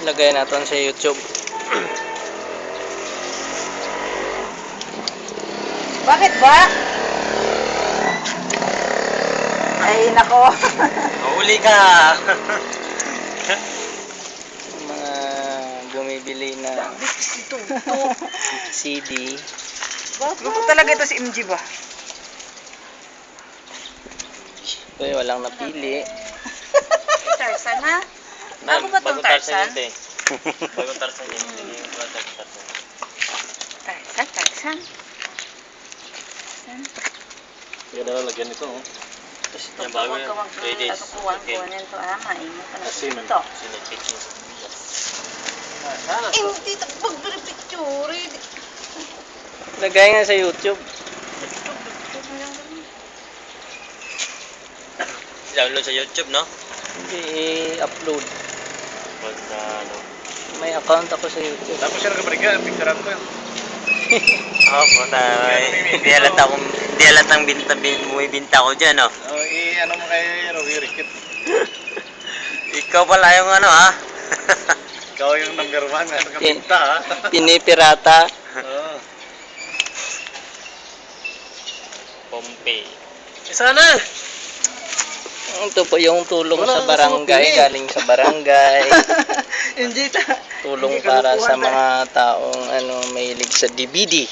Lagay natin sa YouTube. Bakit ba? Ay, nako. Mahuli ka! Mga bumibili na CD. Grupo talaga ito si MG ba? Uy, walang napili. Tarzan ha? Bago ba itong Tarzan? Bagong Tarzan yun. Tarzan. Kaya na lagyan ito, oh. Yung bago yun. Ladies. Kuwan nito, mainit ka na. Asin. Ito. Sinipit. Hindi ito pag-picture. Lagay nga sa YouTube. Download sa YouTube, no? Hindi i-upload. Pag na, ano? May account ako sa YouTube. Tapos siya nagkabriga, picturean ko yun. Oo, puta. Hindi halatang bumibinta ko dyan, no? Oh, ano mo kay Rowie Rickett? Ikaw pala yung ano, ha? Ikaw yung number 1 na nakabinta, ha? Pinipirata. Oo. Pompey. Isa na! Ito po yung tulong Wala sa na barangay, suki. galing sa barangay. Hindi ta. Tulong para sa mga taong mahilig sa DVD.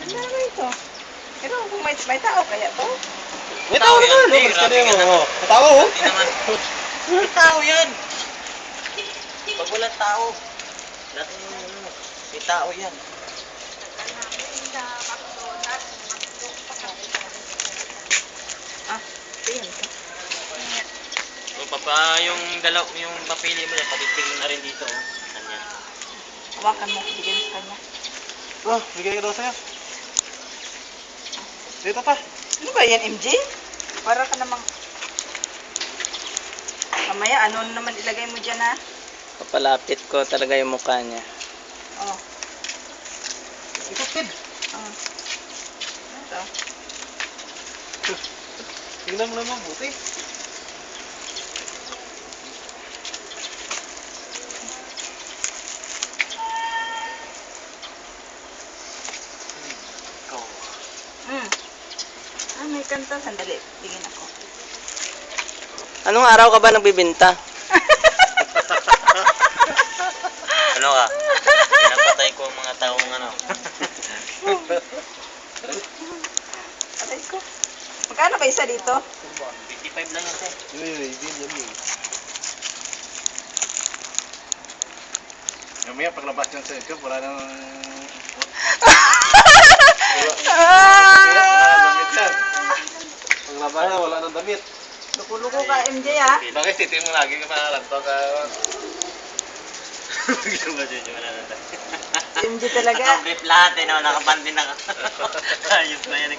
Ano ba ito? Pero kung may tao kaya to? May tao naman! yan, Mas ka grabe ka mo. naman. May tao, oh! Hindi naman. May tao yan! Pag walang tao, natin yung ano, may tao yan. Ah, ayun. O, yung yung papili mo yan, patipil mo na rin dito, oh. Kanya. Hawakan mo, bigyan sa kanya. Oh, bigay ko daw sa'yo. Dito pa. Ano ba yan, MJ? Para ka namang... Mamaya, ano naman ilagay mo dyan, ha? Papalapit ko talaga yung mukha niya. Oh. Ito, kid. Ah. Ito. Tingnan mo naman, buti. Ikaw. Ah, may kanta. Sandali. Tingin ako. Anong araw ka ba nagbibinta? Ano ka? Pinapatay ko ang mga taong ano. Aray ko. Magkano ba isa dito? 55 lang yan, eh. Mamaya paglabas yan sa YouTube, wala nang... damit yan. Paglabas na, wala nang damit. Luko-luko ka, MJ, ha? Bakit titin mo lagi ka pangalan to ka... Gusto mo dyan yung nananda. MJ talaga. Naka-brief lahat, eh, no? Nakabandi na ka. Ayos na yan.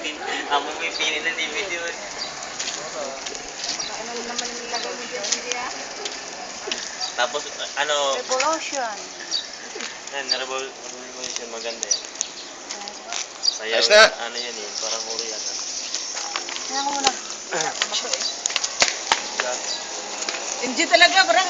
Ako may pili ng DVD. Ano naman nilagay mo dyan, MJ, ha? Tapos, ano, Revolution. yan, revolution, maganda yan. Sayaw, Ayos na. ano yan eh, parang huri yan. Kaya ko muna. MJ talaga, parang